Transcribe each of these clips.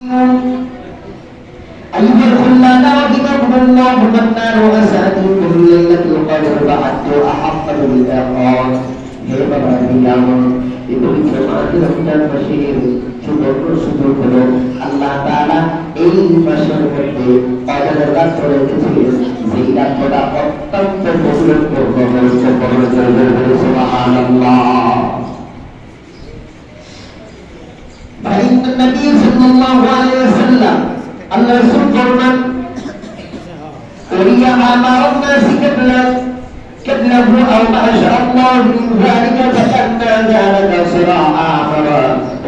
أيها الخلاد رحمكم الله والنار وأساتكم ليلة القدر بعد أحق بالإقام Haber দিলাম এই পবিত্র মাসে রমজান মাসের সুবর্ণ সুযোগ হলো আল্লাহ তাআলা এই মাসের মধ্যে কদরের রাত করে রেখেছিলেন, যেই রাতটা অত্যন্ত পবিত্র সুবহানাল্লাহ। فإن النبي صلى الله عليه وسلم الله رسول فرمان ولي أمر الناس قبله أو ما شاء الله من ذلك فكما ذلك صراع آخر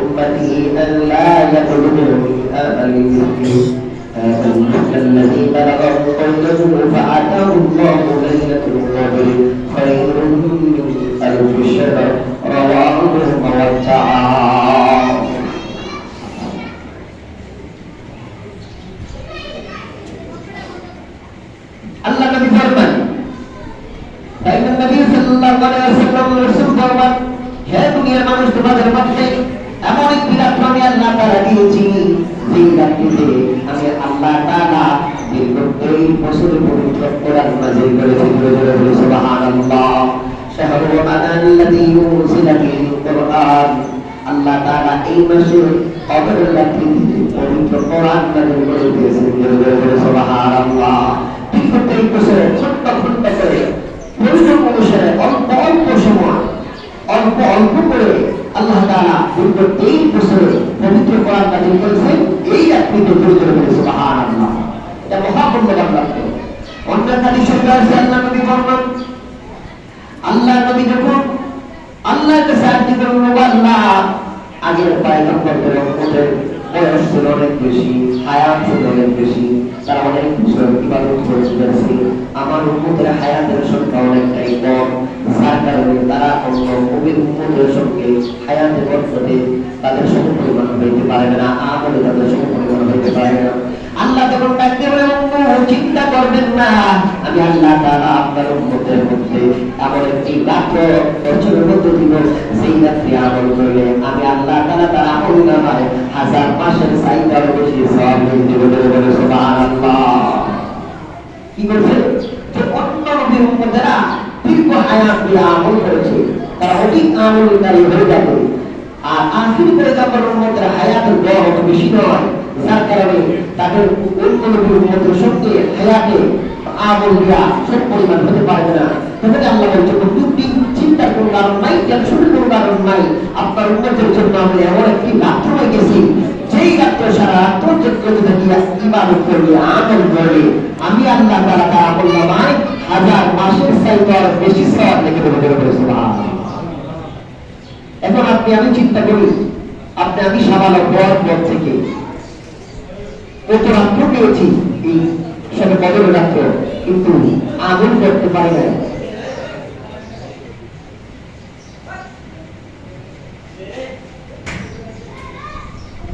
أمتي أن لا يقلبه من آمل الذي بلغ قوله فأتاه الله ليلة القدر خير من ألف شهر رواه موسى। আল্লাহ নবী ফরমান, তাই নবী সাল্লাল্লাহু আলাইহি ওয়াসাল্লাম রাসূল ফরমান, হে দুনিয়ার মানুষ, তোমাদের মধ্যে এমন একটি রাত আমি আল্লাহ তাআলা দিয়েছি, যেই রাতটিতে আমি আল্লাহ তাআলা দীর্ঘ 23 বছর পবিত্র কোরআন নাযিল করেছি। সুবহানাল্লাহ। শাহরু রমাদানাল্লাযী উনজিলা ফীহিল কুরআন, আল্লাহ তাআলা এই মাসে কদরের রাতটিতে পবিত্র কোরআন নাযিল করে দিয়েছেন। সুবহানাল্লাহ। এই বছরে ছোট্ট ছোট্ট করে প্রয়োজন অনুসারে অল্প অল্প সময় অল্প অল্প করে আল্লাহ তাআলা দীর্ঘ 23 বছরে পবিত্র কোরআন নাযিল করেছেন এই রাতটিতে পবিত্র করে। সুবহানাল্লাহ। এটা মহামূল্যবান রাত। অন্য হাদিসে আছে আল্লাহ নবী ফরমান, আল্লাহ নবী যখন আল্লাহর কাছে আরজি করলেন, আল্লাহ আগের পয়গম্বরদের উম্মতের বয়স ছিল অনেক বেশি, হায়াত ছিল অনেক বেশি, তারা অনেক বছর ইবাদত করেছে, আমার উম্মতের হায়াতের সংখ্যা অনেকটাই কম, যার কারণে তারা অন্য নবীর উম্মতের সঙ্গে হায়াতের বরকতে তাদের সমপরিমাণ হইতে পারে না, আমলে তাদের সমপরিমাণ হইতে পারে না। আল্লাহ যখন ডাকতে বলে, চিন্তা করবেন না, আমি আল্লাহ তাআলা আপনার উম্মতের মধ্যে এমন একটি রাত্র বছরের মধ্যে দিব, সেই রাত্রে আমল করলে আমি আল্লাহ তাআলা তার আমল নামায় 1000 মাসের চাইতেও বেশি সওয়াব দিব। সুবহানাল্লাহ। কি বলছে? যে অন্য নবীর উম্মতেরা দীর্ঘ হায়াত দিয়ে আমল করেছে, তারা অধিক আমলকারী হয়ে যাবে, আর আখির পয়গম্বরের উম্মতের হায়াতের দর অত বেশি নয়, যার কারণে তাদের অন্য নবীর উম্মতের সঙ্গে হায়াতে আমল দিয়া সব পরিমাণ হতে পারবে না। তাহলে আল্লাহ বলছেন, দুটি চিন্তার কোনো কারণ নাই, টেনশনের কোনো কারণ নাই, আপনার উম্মতের জন্য আমি এমন একটি রাত্র রেখেছি, যেই রাত্র সারা রাত্র যদি থাকিয়া ইবাদত করি, আমল করি, আমি আল্লাহ তাআলা তার আমল নামায় 1000 মাসের চাইতেও বেশি সওয়াব লিখে দেব। সুবহানাল্লাহ। এখন আপনি আমি চিন্তা করি, আপনি আমি সাবালক বয়স থেকে কত রাত্র পেয়েছি এই সবে কদরের রাত্র, কিন্তু আমল করতে পারি না।